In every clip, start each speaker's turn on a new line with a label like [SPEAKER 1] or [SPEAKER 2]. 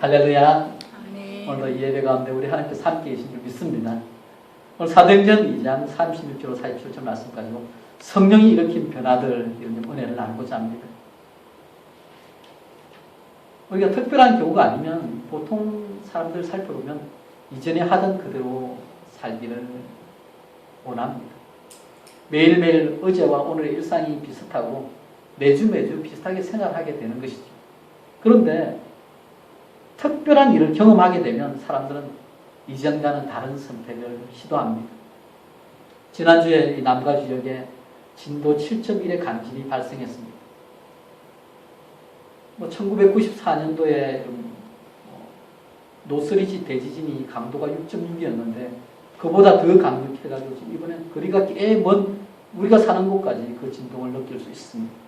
[SPEAKER 1] 할렐루야.
[SPEAKER 2] 아멘.
[SPEAKER 1] 오늘도 이 예배 가운데 우리 하나님께서 함께 계신 줄 믿습니다. 오늘 사도행전 2장 36절 47절 말씀 가지고 성령이 일으킨 변화들 이런 은혜를 나누고자 합니다. 우리가 특별한 경우가 아니면 보통 사람들 살펴보면 이전에 하던 그대로 살기를 원합니다. 매일매일 어제와 오늘의 일상이 비슷하고 매주 비슷하게 생활하게 되는 것이죠. 그런데 특별한 일을 경험하게 되면 사람들은 이전과는 다른 선택을 시도합니다. 지난주에 이 남가 지역에 진도 7.1의 강진이 발생했습니다. 1994년도에 노스리지 대지진이 강도가 6.6이었는데 그보다 더 강력해가지고 이번엔 거리가 꽤 먼 우리가 사는 곳까지 그 진동을 느낄 수 있습니다.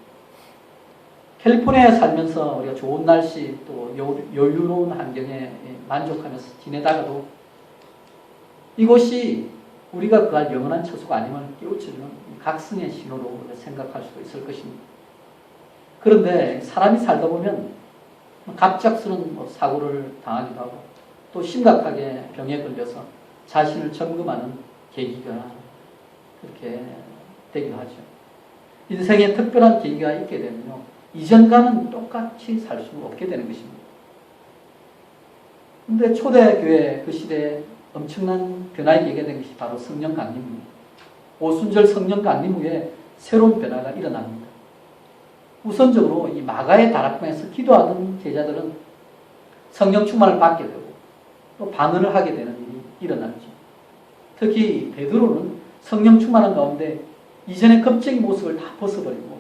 [SPEAKER 1] 캘리포니아에 살면서 우리가 좋은 날씨 또 여유로운 환경에 만족하면서 지내다가도 이곳이 우리가 그할 영원한 처소가 아니면 깨우쳐주는 각성의 신호로 생각할 수도 있을 것입니다. 그런데 사람이 살다 보면 갑작스러운 사고를 당하기도 하고 또 심각하게 병에 걸려서 자신을 점검하는 계기가 그렇게 되기도 하죠. 인생에 특별한 계기가 있게 되면요, 이전과는 똑같이 살 수 없게 되는 것입니다. 그런데 초대교회 그 시대에 엄청난 변화의 계기가 된 것이 바로 성령 강림입니다. 오순절 성령 강림 후에 새로운 변화가 일어납니다. 우선적으로 이 마가의 다락방에서 기도하던 제자들은 성령 충만을 받게 되고 또 반응을 하게 되는 일이 일어났죠. 특히 베드로는 성령 충만한 가운데 이전의 겁쟁이 모습을 다 벗어버리고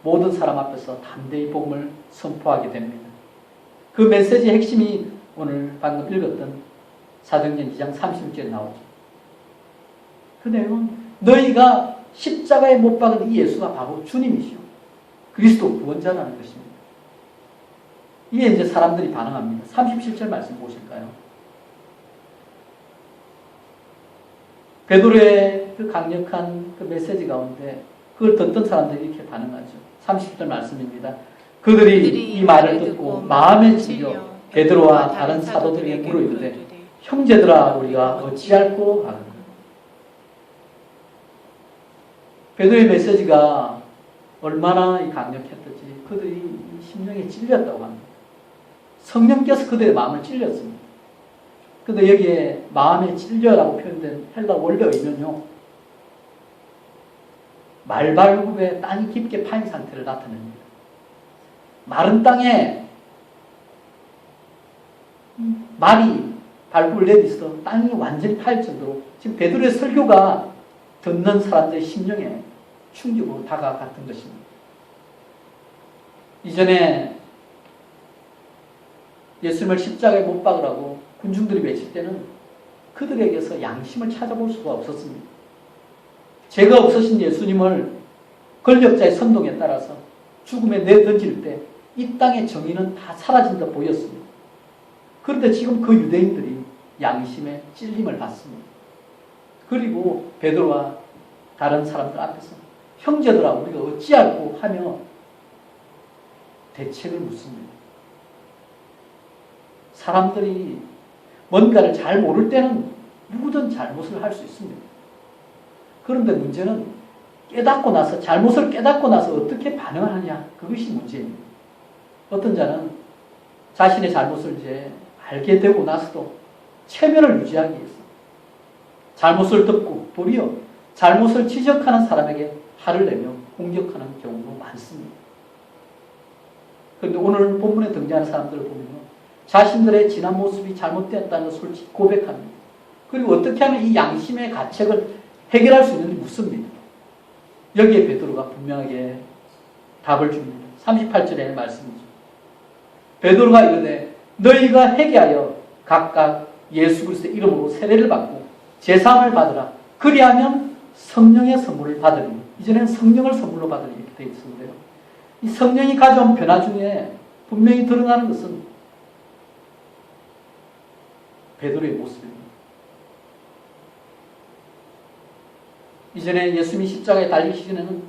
[SPEAKER 1] 모든 사람 앞에서 담대히 복음을 선포하게 됩니다. 그 메시지의 핵심이 오늘 방금 읽었던 사도행전 2장 36절에 나오죠. 그 내용은 너희가 십자가에 못 박은 이 예수가 바로 주님이시오. 그리스도 구원자라는 것입니다. 이게 이제 사람들이 반응합니다. 37절 말씀 보실까요? 베드로의 그 강력한 그 메시지 가운데 그걸 듣던 사람들이 이렇게 반응하죠. 30절 말씀입니다. 그들이 이 말을 듣고 마음에 찔려 베드로와 다른 사도들에게 물어이르되 형제들아 우리가 어찌할꼬 하는가. 베드로의 메시지가 얼마나 강력했던지 그들이 심령에 찔렸다고 합니다. 성령께서 그들의 마음을 찔렸습니다. 그런데 여기에 마음에 찔려라고 표현된 헬라 원래 의미는요, 말발굽에 땅이 깊게 파인 상태를 나타냅니다. 마른 땅에 말이 발굽을 내딛어 땅이 완전히 파일 정도로 지금 베드로의 설교가 듣는 사람들의 심령에 충격으로 다가갔던 것입니다. 이전에 예수님을 십자가에 못 박으라고 군중들이 외칠 때는 그들에게서 양심을 찾아볼 수가 없었습니다. 죄가 없으신 예수님을 권력자의 선동에 따라서 죽음에 내던질 때 이 땅의 정의는 다 사라진 듯 보였습니다. 그런데 지금 그 유대인들이 양심의 찔림을 받습니다. 그리고 베드로와 다른 사람들 앞에서 형제들아 우리가 어찌할꼬 하며 대책을 묻습니다. 사람들이 뭔가를 잘 모를 때는 누구든 잘못을 할 수 있습니다. 그런데 문제는 깨닫고 나서 잘못을 깨닫고 나서 어떻게 반응을 하냐, 그것이 문제입니다. 어떤 자는 자신의 잘못을 이제 알게 되고 나서도 체면을 유지하기 위해서 잘못을 듣고 도리어 잘못을 지적하는 사람에게 화를 내며 공격하는 경우도 많습니다. 그런데 오늘 본문에 등장하는 사람들을 보면 자신들의 지난 모습이 잘못되었다는 것을 솔직히 고백합니다. 그리고 어떻게 하면 이 양심의 가책을 해결할 수 있는지 묻습니다. 여기에 베드로가 분명하게 답을 줍니다. 38절의 말씀이죠. 베드로가 이르되 너희가 회개하여 각각 예수 그리스도의 이름으로 세례를 받고 제사함을 받으라. 그리하면 성령의 선물을 받으리니. 이전에는 성령을 선물로 받으리 이렇게 되어 있었는데요. 이 성령이 가져온 변화 중에 분명히 드러나는 것은 베드로의 모습입니다. 이전에 예수님이 십자가에 달리기 전에는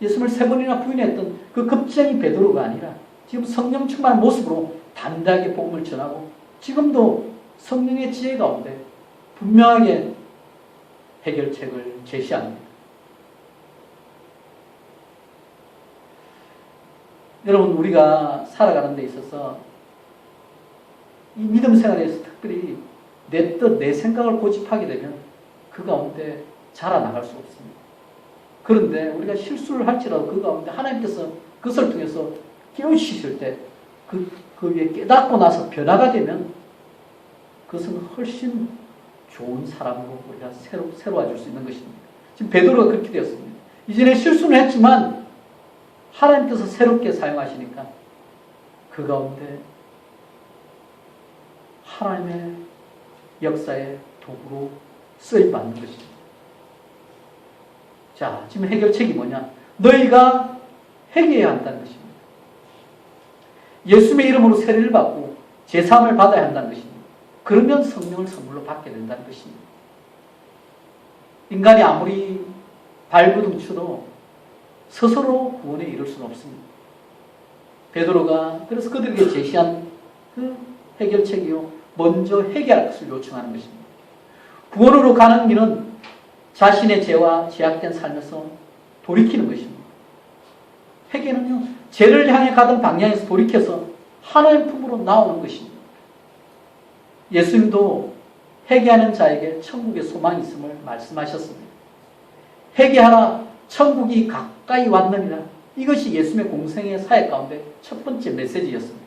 [SPEAKER 1] 예수님을 3번이나 부인했던 그 겁쟁이 베드로가 아니라 지금 성령 충만한 모습으로 담대하게 복음을 전하고 지금도 성령의 지혜 가운데 분명하게 해결책을 제시합니다. 여러분, 우리가 살아가는 데 있어서 이 믿음 생활에서 특별히 내 뜻, 내 생각을 고집하게 되면 그 가운데 자라나갈 수 없습니다. 그런데 우리가 실수를 할지라도 그 가운데 하나님께서 그것을 통해서 깨우치실 때 그 위에 깨닫고 나서 변화가 되면 그것은 훨씬 좋은 사람으로 우리가 새로워질 수 있는 것입니다. 지금 베드로가 그렇게 되었습니다. 이전에 실수는 했지만 하나님께서 새롭게 사용하시니까 그 가운데 하나님의 역사의 도구로 쓰임받는 것입니다. 자, 지금 해결책이 뭐냐? 너희가 회개해야 한다는 것입니다. 예수님의 이름으로 세례를 받고 제사함을 받아야 한다는 것입니다. 그러면 성령을 선물로 받게 된다는 것입니다. 인간이 아무리 발버둥 쳐도 스스로 구원에 이를 수는 없습니다. 베드로가 그래서 그들에게 제시한 그 해결책이요, 먼저 회개할 것을 요청하는 것입니다. 구원으로 가는 길은 자신의 죄와 제약된 삶에서 돌이키는 것입니다. 회개는요, 죄를 향해 가던 방향에서 돌이켜서 하나님 품으로 나오는 것입니다. 예수님도 회개하는 자에게 천국의 소망이 있음을 말씀하셨습니다. 회개하라, 천국이 가까이 왔느니라. 이것이 예수님의 공생의 사역 가운데 첫 번째 메시지였습니다.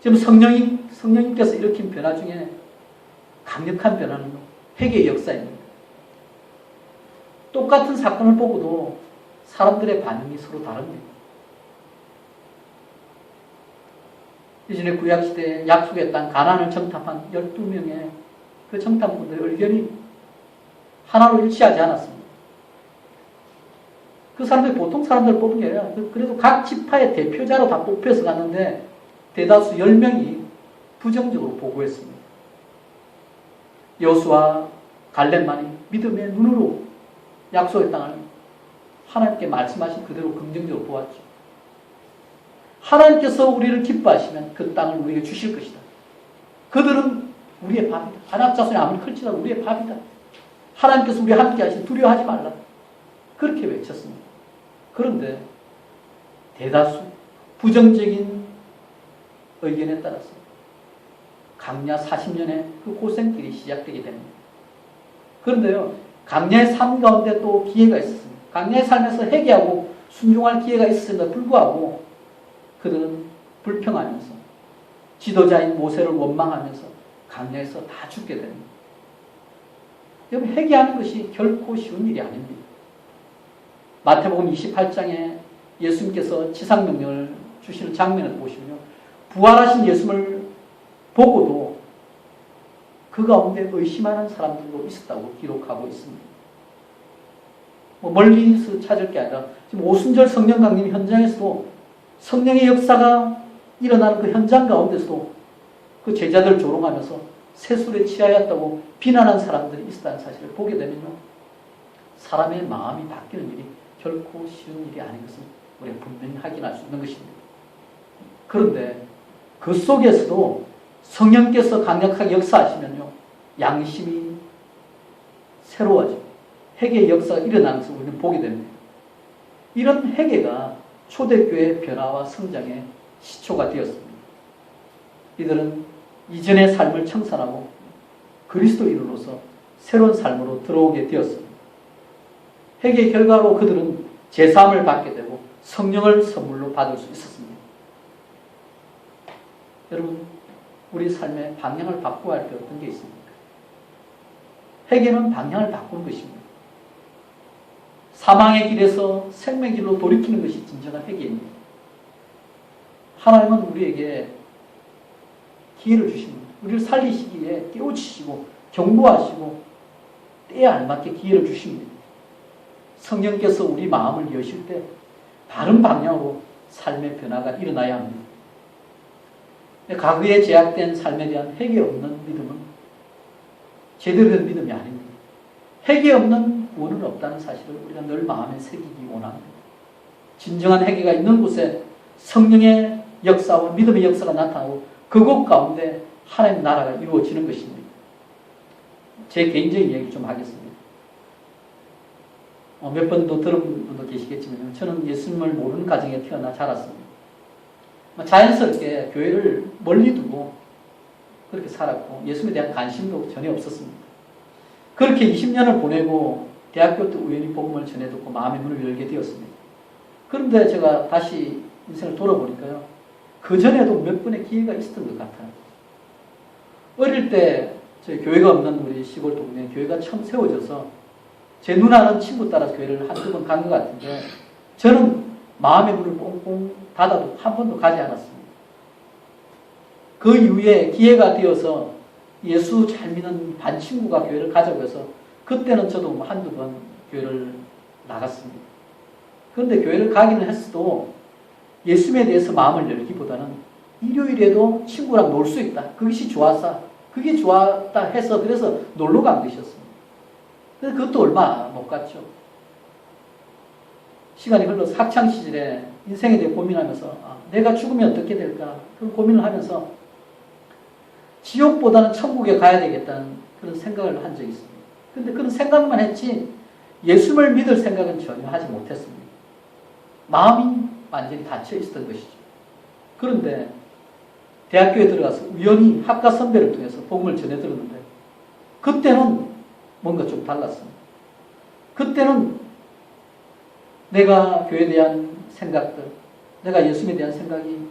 [SPEAKER 1] 지금 성령님께서 일으킨 변화 중에 강력한 변화는 회개의 역사입니다. 똑같은 사건을 보고도 사람들의 반응이 서로 다릅니다. 이전에 구약시대에 약속의 땅 가나안을 정탐한 12명의 그 정탐꾼들의 의견이 하나로 일치하지 않았습니다. 그 사람들이 보통 사람들을 뽑은 게 아니라 그래도 각 지파의 대표자로 다 뽑혀서 갔는데 대다수 10명이 부정적으로 보고했습니다. 여호수아, 갈렙만이 믿음의 눈으로 약속의 땅을 하나님께 말씀하신 그대로 긍정적으로 보았죠. 하나님께서 우리를 기뻐하시면 그 땅을 우리에게 주실 것이다. 그들은 우리의 밥이다. 아낙 자손이 아무리 클지라도 우리의 밥이다. 하나님께서 우리와 함께 하시니 두려워하지 말라. 그렇게 외쳤습니다. 그런데 대다수 부정적인 의견에 따라서 강야 40년의 그 고생길이 시작되게 됩니다. 그런데요, 강야의 삶 가운데 또 기회가 있었습니다. 강야의 삶에서 회개하고 순종할 기회가 있었음에도 불구하고 그들은 불평하면서 지도자인 모세를 원망하면서 강야에서 다 죽게 됩니다. 여러분, 회개하는 것이 결코 쉬운 일이 아닙니다. 마태복음 28장에 예수님께서 지상명령을 주시는 장면을 보시면요, 부활하신 예수님을 보고도 그 가운데 의심하는 사람들도 있었다고 기록하고 있습니다. 멀리서 찾을 게 아니라 지금 오순절 성령 강림 현장에서도 성령의 역사가 일어나는 그 현장 가운데서도 그 제자들 조롱하면서 세술에 취하였다고 비난한 사람들이 있었다는 사실을 보게 되면요, 사람의 마음이 바뀌는 일이 결코 쉬운 일이 아닌 것을 우리가 분명히 확인할 수 있는 것입니다. 그런데 그 속에서도 성령께서 강력하게 역사하시면요, 양심이 새로워지고 회개의 역사가 일어나는 것을 우리는 보게 됩니다. 이런 회개가 초대교회의 변화와 성장의 시초가 되었습니다. 이들은 이전의 삶을 청산하고 그리스도인으로서 새로운 삶으로 들어오게 되었습니다. 회개의 결과로 그들은 제사함을 받게 되고 성령을 선물로 받을 수 있었습니다. 여러분, 우리 삶의 방향을 바꿔야 할 때 어떤 게 있습니까? 회개는 방향을 바꾸는 것입니다. 사망의 길에서 생명의 길로 돌이키는 것이 진정한 회개입니다. 하나님은 우리에게 기회를 주십니다. 우리를 살리시기에 깨우치시고 경고하시고 때에 알맞게 기회를 주십니다. 성령께서 우리 마음을 여실 때 바른 방향으로 삶의 변화가 일어나야 합니다. 과거에 제약된 삶에 대한 회개 없는 믿음은 제대로 된 믿음이 아닙니다. 회개 없는 구원은 없다는 사실을 우리가 늘 마음에 새기기 원합니다. 진정한 회개가 있는 곳에 성령의 역사와 믿음의 역사가 나타나고 그곳 가운데 하나님의 나라가 이루어지는 것입니다. 제 개인적인 얘기 좀 하겠습니다. 몇 번도 들은 분도 계시겠지만 저는 예수님을 모르는 가정에 태어나 자랐습니다. 자연스럽게 교회를 멀리 두고 그렇게 살았고 예수님에 대한 관심도 전혀 없었습니다. 그렇게 20년을 보내고 대학교 때 우연히 복음을 전해 듣고 마음의 문을 열게 되었습니다. 그런데 제가 다시 인생을 돌아보니까요. 그전에도 몇 번의 기회가 있었던 것 같아요. 어릴 때 저희 교회가 없는 우리 시골 동네에 교회가 처음 세워져서 제 누나는 친구 따라서 교회를 한두 번 간 것 같은데 저는 마음의 문을 꽁꽁 닫아도 한 번도 가지 않았습니다. 그 이후에 기회가 되어서 예수 잘 믿는 반 친구가 교회를 가자고 해서 그때는 저도 한두 번 교회를 나갔습니다. 그런데 교회를 가기는 했어도 예수님에 대해서 마음을 열기보다는 일요일에도 친구랑 놀 수 있다. 그것이 좋았어. 그게 좋았다 해서 그래서 놀러 간 것이었습니다. 그래서 그것도 얼마 못 갔죠. 시간이 흘러서 학창시절에 인생에 대해 고민하면서 내가 죽으면 어떻게 될까? 그런 고민을 하면서 지옥보다는 천국에 가야 되겠다는 그런 생각을 한 적이 있습니다. 그런데 그런 생각만 했지 예수를 믿을 생각은 전혀 하지 못했습니다. 마음이 완전히 닫혀 있었던 것이죠. 그런데 대학교에 들어가서 우연히 학과 선배를 통해서 복음을 전해 들었는데 그때는 뭔가 좀 달랐습니다. 그때는 내가 교회에 대한 생각들, 내가 예수님에 대한 생각이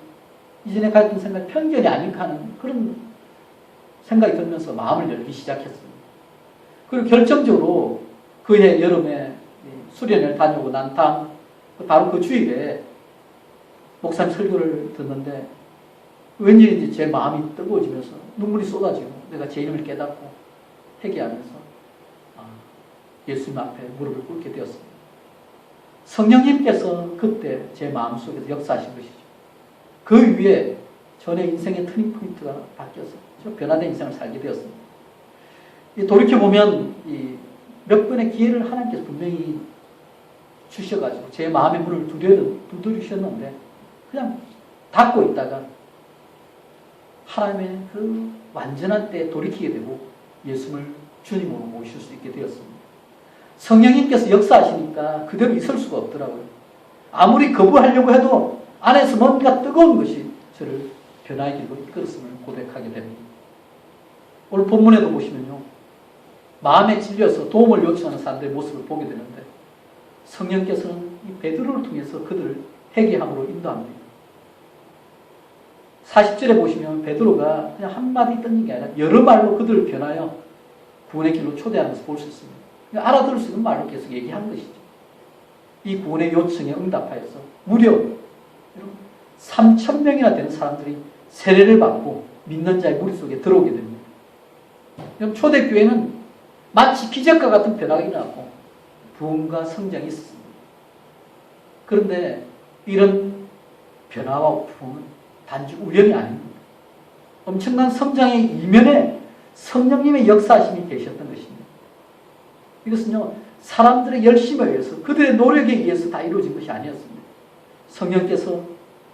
[SPEAKER 1] 이전에 가졌던 생각이 편견이 아닐까 하는 그런 생각이 들면서 마음을 열기 시작했습니다. 그리고 결정적으로 그해 여름에 수련회를 다녀오고 난 다음 바로 그 주일에 목사님 설교를 듣는데 왠지 제 마음이 뜨거워지면서 눈물이 쏟아지고 내가 제 이름을 깨닫고 회개하면서 예수님 앞에 무릎을 꿇게 되었습니다. 성령님께서 그때 제 마음속에서 역사하신 것이죠. 그 위에 전의 인생의 터닝 포인트가 바뀌어서 변화된 인생을 살게 되었습니다. 돌이켜보면 몇 번의 기회를 하나님께서 분명히 주셔가지고 제 마음의 문을 두드리셨는데 그냥 닫고 있다가 하나님의 그 완전한 때에 돌이키게 되고 예수님을 주님으로 모실 수 있게 되었습니다. 성령님께서 역사하시니까 그대로 있을 수가 없더라고요. 아무리 거부하려고 해도 안에서 뭔가 뜨거운 것이 저를 변화의 길로 이끌었음을 고백하게 됩니다. 오늘 본문에도 보시면요. 마음에 찔려서 도움을 요청하는 사람들의 모습을 보게 되는데 성령께서는 이 베드로를 통해서 그들을 회개함으로 인도합니다. 40절에 보시면 베드로가 그냥 한마디 던진 게 아니라 여러 말로 그들을 변하여 구원의 길로 초대하는 것을 볼 수 있습니다. 알아들을 수 있는 말로 계속 얘기한 것이죠. 이 구원의 요청에 응답하여서 무려 3,000명이나 되는 사람들이 세례를 받고 믿는 자의 무리 속에 들어오게 됩니다. 초대교회는 마치 기적과 같은 변화가 일어났고 부흥과 성장이 있었습니다. 그런데 이런 변화와 부흥은 단지 우연이 아닙니다. 엄청난 성장의 이면에 성령님의 역사하심이 계셨던 것입니다. 이것은요, 사람들의 열심에 의해서 그들의 노력에 의해서 다 이루어진 것이 아니었습니다. 성령께서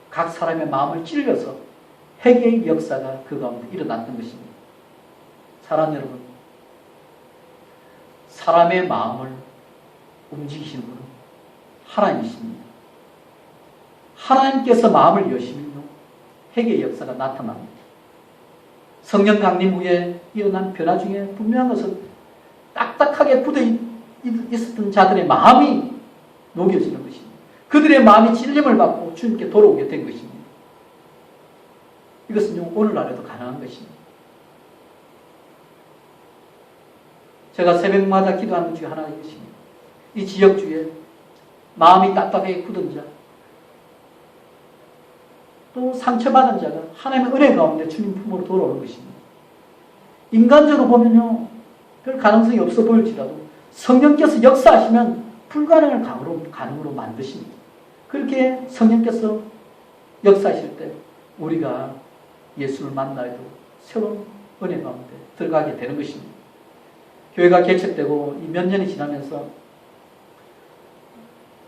[SPEAKER 1] 각 사람의 마음을 찔러서 회개의 역사가 그 가운데 일어났던 것입니다. 사랑하는 여러분, 사람의 마음을 움직이시는 분은 하나님이십니다. 하나님께서 마음을 여시면요, 회개의 역사가 나타납니다. 성령 강림 후에 일어난 변화 중에 분명한 것은 딱딱하게 굳어 있었던 자들의 마음이 녹여지는 것입니다. 그들의 마음이 찔림을 받고 주님께 돌아오게 된 것입니다. 이것은요, 오늘날에도 가능한 것입니다. 제가 새벽마다 기도하는 것 중에 하나가 이것입니다. 이 지역주에 마음이 딱딱하게 굳은 자, 또 상처받은 자가 하나님의 은혜 가운데 주님 품으로 돌아오는 것입니다. 인간적으로 보면요, 별 가능성이 없어 보일지라도 성령께서 역사하시면 불가능을 가능으로 만드십니다. 그렇게 성령께서 역사하실 때 우리가 예수를 만나도 새로운 은혜 가운데 들어가게 되는 것입니다. 교회가 개척되고 몇 년이 지나면서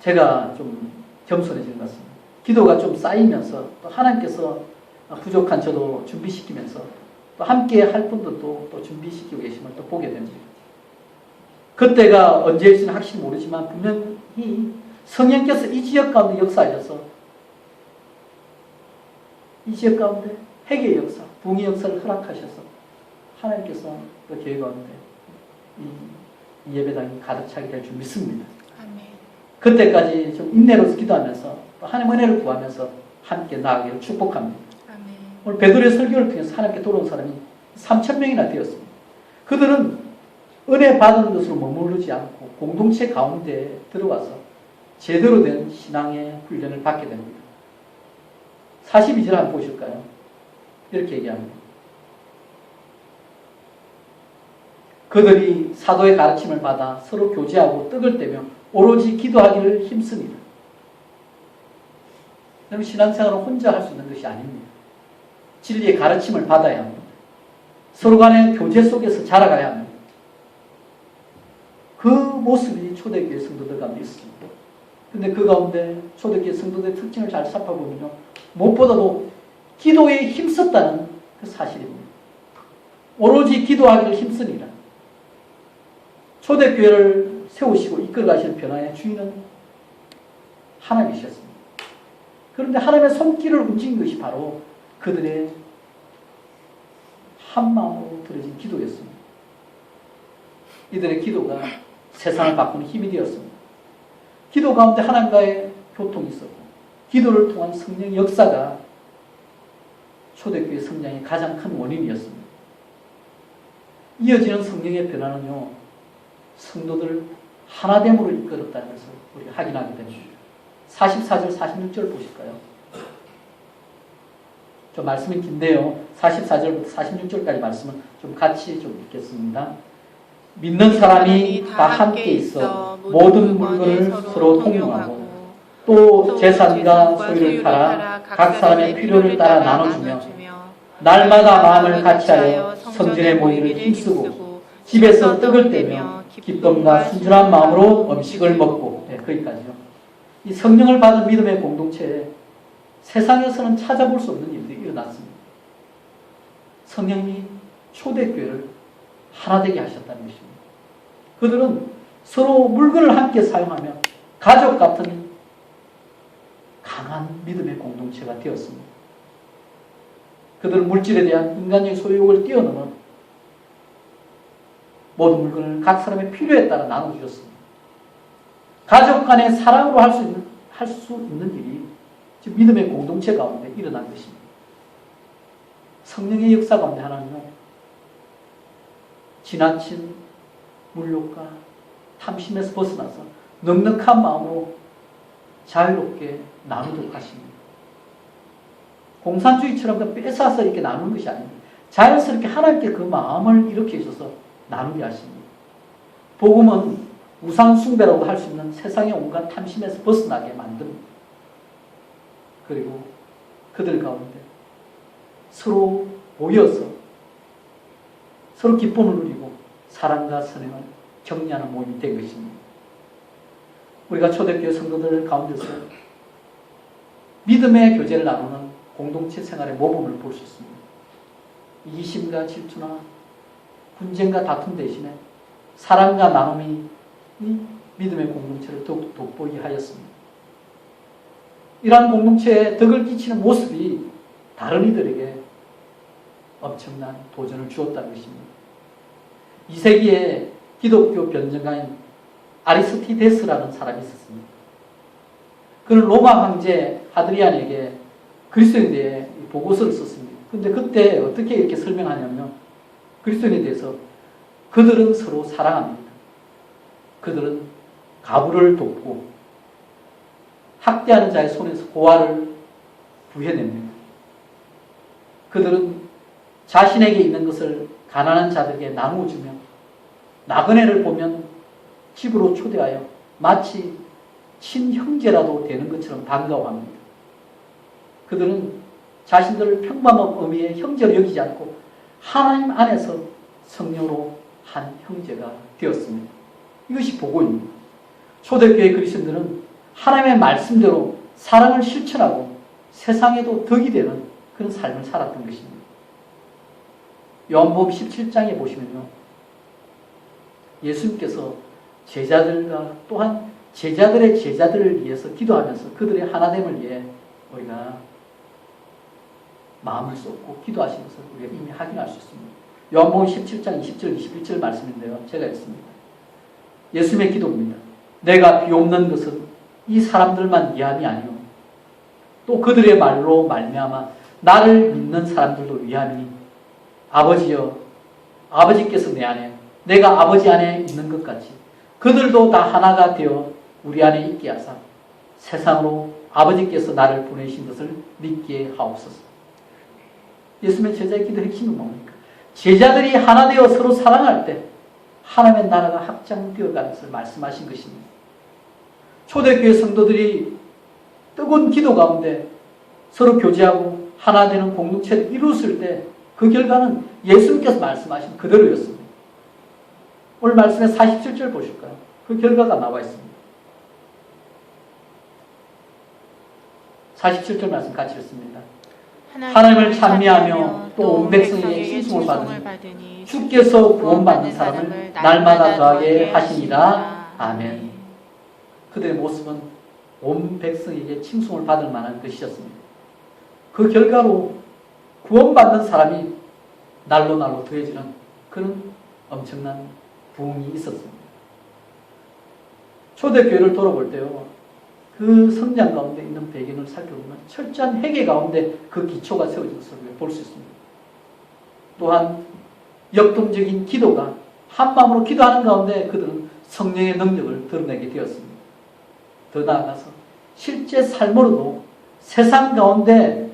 [SPEAKER 1] 제가 좀 겸손해진 것 같습니다. 기도가 좀 쌓이면서 또 하나님께서 부족한 저도 준비시키면서 또 함께 할 분들도 또 준비시키고 계심을 또 보게 됩니다. 그때가 언제일지는 확실히 모르지만 분명히 성령께서 이 지역 가운데 역사하셔서 이 지역 가운데 회개의 역사, 부흥의 역사를 허락하셔서 하나님께서 그 교회 가운데 이 예배당이 가득 차게 될 줄 믿습니다.
[SPEAKER 2] 아멘.
[SPEAKER 1] 그때까지 좀 인내로서 기도하면서 또 하나님의 은혜를 구하면서 함께 나아가기를 축복합니다.
[SPEAKER 2] 아멘.
[SPEAKER 1] 오늘 베드로의 설교를 통해서 하나님께 돌아온 사람이 3,000명이나 되었습니다. 그들은 은혜 받은 것으로 머무르지 않고 공동체 가운데 들어와서 제대로 된 신앙의 훈련을 받게 됩니다. 42절 한번 보실까요? 이렇게 얘기합니다. 그들이 사도의 가르침을 받아 서로 교제하고 떡을 떼며 오로지 기도하기를 힘씁니다. 여러분, 신앙생활은 혼자 할 수 있는 것이 아닙니다. 진리의 가르침을 받아야 합니다. 서로 간의 교제 속에서 자라가야 합니다. 그 모습이 초대교회 성도들 가운데 있습니다. 근데 그 가운데 초대교회 성도들의 특징을 잘 살펴보면요, 무엇보다도 기도에 힘썼다는 그 사실입니다. 오로지 기도하기를 힘쓰니라. 초대교회를 세우시고 이끌어가시는 변화의 주인은 하나님이셨습니다. 그런데 하나님의 손길을 움직인 것이 바로 그들의 한마음으로 드려진 기도였습니다. 이들의 기도가 세상을 바꾸는 힘이 되었습니다. 기도 가운데 하나님과의 교통이 있었고 기도를 통한 성령의 역사가 초대교회 성장의 가장 큰 원인이었습니다. 이어지는 성령의 변화는요, 성도들을 하나됨으로 이끌었다는 것을 우리가 확인하게 됩니다. 44절, 46절 보실까요? 좀 말씀이 긴데요. 44절부터 46절까지 말씀은 좀 같이 좀 읽겠습니다. 믿는 사람이 다 함께 있어 모든 물건을 서로 통용하고 또 재산과 소유를 팔아 각 사람의 필요를 따라 나눠주며 날마다 마음을 같이하여 성전에 모이기를 힘쓰고 집에서 떡을 떼며 기쁨과 순전한 마음으로 음식을 먹고, 네, 거기까지요. 이 성령을 받은 믿음의 공동체에 세상에서는 찾아볼 수 없는 일들이 일어났습니다. 성령님이 초대교회를 하나 되게 하셨다는 것입니다. 그들은 서로 물건을 함께 사용하며 가족 같은 강한 믿음의 공동체가 되었습니다. 그들은 물질에 대한 인간적인 소유욕을 뛰어넘은 모든 물건을 각 사람의 필요에 따라 나눠주셨습니다. 가족 간의 사랑으로 할 수 있는 일이 지금 믿음의 공동체 가운데 일어난 것입니다. 성령의 역사 가운데 하나는요, 지나친 물욕과 탐심에서 벗어나서 넉넉한 마음으로 자유롭게 나누도록 하십니다. 공산주의처럼 뺏어서 이렇게 나누는 것이 아닙니다. 자연스럽게 하나님께 그 마음을 이렇게 해줘서 나누게 하십니다. 복음은 우상 숭배라고 할 수 있는 세상의 온갖 탐심에서 벗어나게 만듭니다. 그리고 그들 가운데 서로 모여서 서로 기쁨을 누리고 사랑과 선행을 격려하는 모임이 된 것입니다. 우리가 초대교회 성도들 가운데서 믿음의 교제를 나누는 공동체 생활의 모범을 볼 수 있습니다. 이심과 질투나 분쟁과 다툼 대신에 사랑과 나눔이 이 믿음의 공동체를 더욱 돋보이게 하였습니다. 이러한 공동체에 덕을 끼치는 모습이 다른 이들에게 엄청난 도전을 주었다는 것입니다. 2세기에 기독교 변증가인 아리스티데스라는 사람이 있었습니다. 그는 로마 황제 하드리안에게 그리스도인에 대해 보고서를 썼습니다. 근데 그때 어떻게 이렇게 설명하냐면요, 그리스도인에 대해서 그들은 서로 사랑합니다. 그들은 가부를 돕고 학대하는 자의 손에서 고아를 구해냅니다. 그들은 자신에게 있는 것을 가난한 자들에게 나누어주며 나그네를 보면 집으로 초대하여 마치 친형제라도 되는 것처럼 반가워합니다. 그들은 자신들을 평범한 의미의 형제로 여기지 않고 하나님 안에서 성령으로 한 형제가 되었습니다. 이것이 복음입니다. 초대교회 그리스도인들은 하나님의 말씀대로 사랑을 실천하고 세상에도 덕이 되는 그런 삶을 살았던 것입니다. 요한복음 17장에 보시면요, 예수님께서 제자들과 또한 제자들의 제자들을 위해서 기도하면서 그들의 하나됨을 위해 우리가 마음을 쏟고 기도하신 것을 우리가 이미 확인할 수 있습니다. 요한복음 17장 20절 21절 말씀인데요, 제가 읽습니다. 예수님의 기도입니다. 내가 비옵는 것은 이 사람들만 위함이 아니요 또 그들의 말로 말미암아 나를 믿는 사람들도 위함이니 아버지여, 아버지께서 내 안에 내가 아버지 안에 있는 것 같이 그들도 다 하나가 되어 우리 안에 있게 하사 세상으로 아버지께서 나를 보내신 것을 믿게 하옵소서. 예수님의 제자의 기도 핵심은 뭡니까? 제자들이 하나 되어 서로 사랑할 때 하나님의 나라가 확장되어 가는 것을 말씀하신 것입니다. 초대교회 성도들이 뜨거운 기도 가운데 서로 교제하고 하나 되는 공동체를 이루었을 때 그 결과는 예수님께서 말씀하신 그대로였습니다. 오늘 말씀의 47절 보실까요? 그 결과가 나와 있습니다. 47절 말씀 같이 읽습니다. 하나님을 찬미하며 또 온 백성에게 칭송을 받으니 주께서 구원받는 사람을 날마다 더하게 하시니라. 아멘. 그들의 모습은 온 백성에게 칭송을 받을 만한 것이었습니다. 그 결과로 구원받는 사람이 날로 더해지는 그런 엄청난 부흥이 있었습니다. 초대교회를 돌아볼 때요, 그 성장 가운데 있는 배경을 살펴보면 철저한 회개 가운데 그 기초가 세워진 것을 볼 수 있습니다. 또한 역동적인 기도가 한 마음으로 기도하는 가운데 그들은 성령의 능력을 드러내게 되었습니다. 더 나아가서 실제 삶으로도 세상 가운데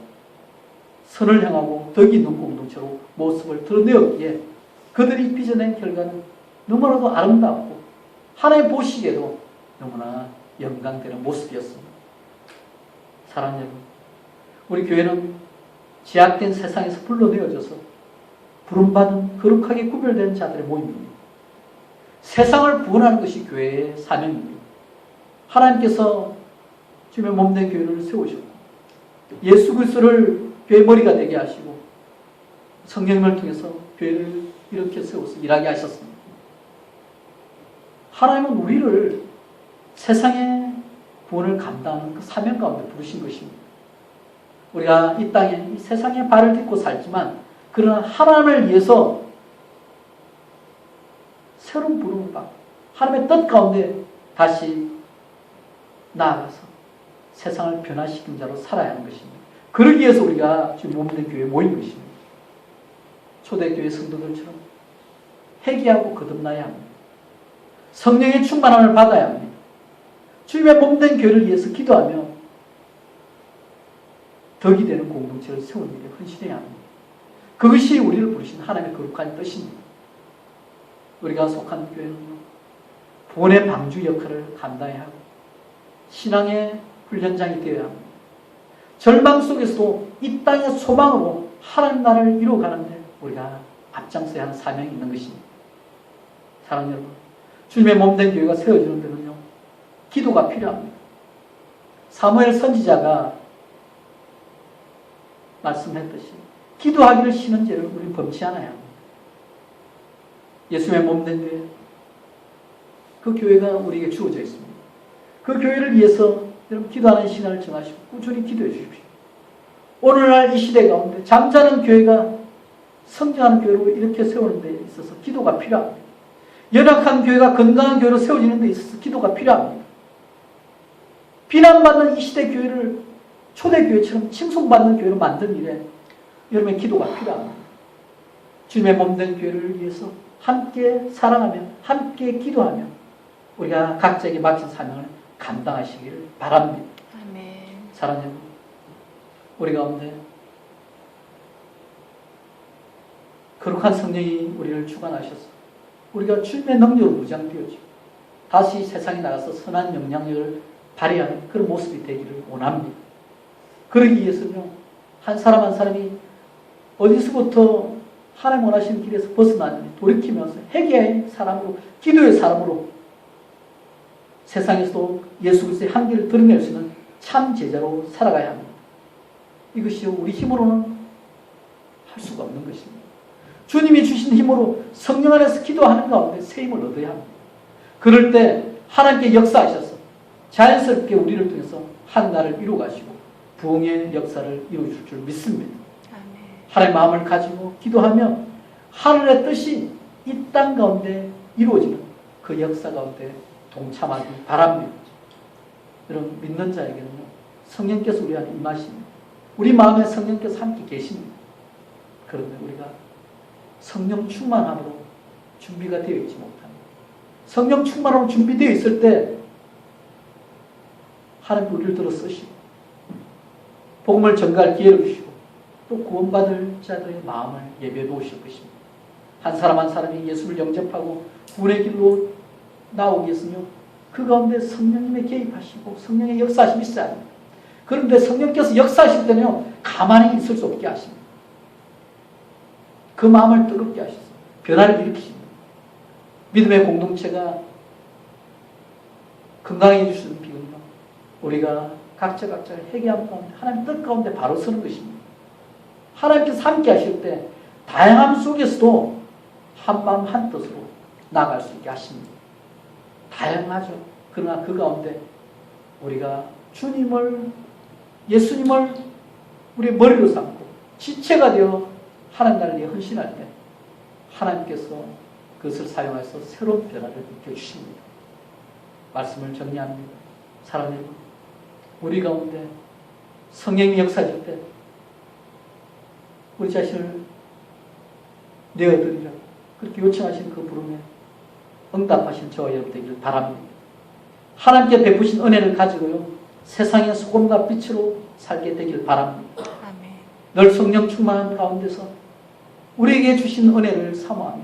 [SPEAKER 1] 선을 향하고 덕이 있는 공동체로 모습을 드러내었기에 그들이 빚어낸 결과는 너무나도 아름답고 하나님 보시기에도 너무나 영광되는 모습이었습니다. 사랑하는 여러분, 우리 교회는 제약된 세상에서 불러내어져서 부름받은 거룩하게 구별된 자들의 모임입니다. 세상을 구원하는 것이 교회의 사명입니다. 하나님께서 주님의 몸된 교회를 세우셨고 예수 그리스도를 교회 머리가 되게 하시고 성령님을 통해서 교회를 이렇게 세워서 일하게 하셨습니다. 하나님은 우리를 세상의 구원을 감당하는 그 사명 가운데 부르신 것입니다. 우리가 이 땅에 이 세상에 발을 딛고 살지만 그러나 하나님을 위해서 새로운 부름을 받고 하나님의 뜻 가운데 다시 나아가서 세상을 변화시킨 자로 살아야 하는 것입니다. 그러기 위해서 우리가 지금 몸된 교회에 모인 것입니다. 초대교회 성도들처럼 회개하고 거듭나야 합니다. 성령의 충만함을 받아야 합니다. 주님의 몸된 교회를 위해서 기도하며 덕이 되는 공동체를 세우는 일에 헌신해야 합니다. 그것이 우리를 부르신 하나님의 거룩한 뜻입니다. 우리가 속한 교회는 본의 방주 역할을 감당해야 하고 신앙의 훈련장이 되어야 합니다. 절망 속에서도 이 땅의 소망으로 하나님 나라를 이루어가는데 우리가 앞장서야 하는 사명이 있는 것입니다. 사랑하는 여러분, 주님의 몸된 교회가 세워지는 데는요, 기도가 필요합니다. 사무엘 선지자가 말씀했듯이 기도하기를 쉬는 죄를 우리는 범치 않아야 합니다. 예수님의 몸된 교회, 그 교회가 우리에게 주어져 있습니다. 그 교회를 위해서 여러분 기도하는 시간을 정하시고 꾸준히 기도해 주십시오. 오늘날 이 시대 가운데 잠자는 교회가 성장하는 교회로 이렇게 세우는 데 있어서 기도가 필요합니다. 연약한 교회가 건강한 교회로 세워지는 데 있어서 기도가 필요합니다. 비난받는 이 시대 교회를 초대교회처럼 칭송받는 교회로 만든 일에 여러분의 기도가 필요합니다. 주님의 몸된 교회를 위해서 함께 사랑하며 함께 기도하며 우리가 각자에게 맡긴 사명을 감당하시기를 바랍니다.
[SPEAKER 2] 아멘.
[SPEAKER 1] 사랑하는 여러분, 우리 가운데 거룩한 성령이 우리를 주관하셔서 우리가 주님의 능력으로 무장되어지고 다시 세상에 나가서 선한 영향력을 발휘하는 그런 모습이 되기를 원합니다. 그러기 위해서는요, 한 사람 한 사람이 어디서부터 하나님 원하시는 길에서 벗어나니 돌이키면서 회개의 사람으로, 기도의 사람으로 세상에서도 예수 그리스도의 한계를 드러낼 수 있는 참 제자로 살아가야 합니다. 이것이 우리 힘으로는 할 수가 없는 것입니다. 주님이 주신 힘으로 성령 안에서 기도하는 가운데 새 힘을 얻어야 합니다. 그럴 때 하나님께 역사하셔서 자연스럽게 우리를 통해서 한 나라를 이루어가시고 부흥의 역사를 이루어줄 줄 믿습니다. 하나님의 마음을 가지고 기도하면 하늘의 뜻이 이 땅 가운데 이루어지는 그 역사 가운데 동참하기 바랍니다. 여러분, 믿는 자에게는요, 성령께서 우리 안에 임하십니다. 우리 마음에 성령께서 함께 계십니다. 그런데 우리가 성령 충만함으로 준비가 되어 있지 못합니다. 성령 충만함으로 준비되어 있을 때 하나님 우리를 들어 쓰시고 복음을 전가할 기회를 주시고 또 구원받을 자들의 마음을 예배해 놓으실 것입니다. 한 사람 한 사람이 예수를 영접하고 구원의 길로 나오기 위해서는요, 그 가운데 성령님의 개입하시고 성령의 역사하심이 있어야 합니다. 그런데 성령께서 역사하실 때는요, 가만히 있을 수 없게 하십니다. 그 마음을 뜨겁게 하셔서 변화를 일으키십니다. 믿음의 공동체가 건강해질 수 있는 비결은요, 우리가 각자의 회개함 가운데 하나님 뜻 가운데 바로 서는 것입니다. 하나님께서 함께 하실 때 다양함 속에서도 한마음 한뜻으로 나아갈 수 있게 하십니다. 다양하죠. 그러나 그 가운데 우리가 예수님을 우리의 머리로 삼고 지체가 되어 하나님 나라를 위해 헌신할 때 하나님께서 그것을 사용해서 새로운 변화를 일으켜주십니다. 말씀을 정리합니다. 사랑하는 여러분, 우리 가운데 성령이 역사할 때 우리 자신을 내어드리라 그렇게 요청하신 그 부름에 응답하신 저와 여러분 되기를 바랍니다. 하나님께 베푸신 은혜를 가지고요, 세상의 소금과 빛으로 살게 되기를 바랍니다. 아멘. 늘 성령 충만한 가운데서 우리에게 주신 은혜를 사모하며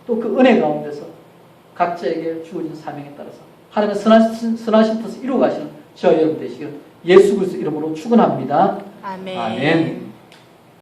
[SPEAKER 1] 또 그 은혜 가운데서 각자에게 주어진 사명에 따라서 하나님의 선하신 뜻을 이루어가시는 저와 여러분 되시기를 예수 그리스도 이름으로 축원합니다. 아멘. 아멘.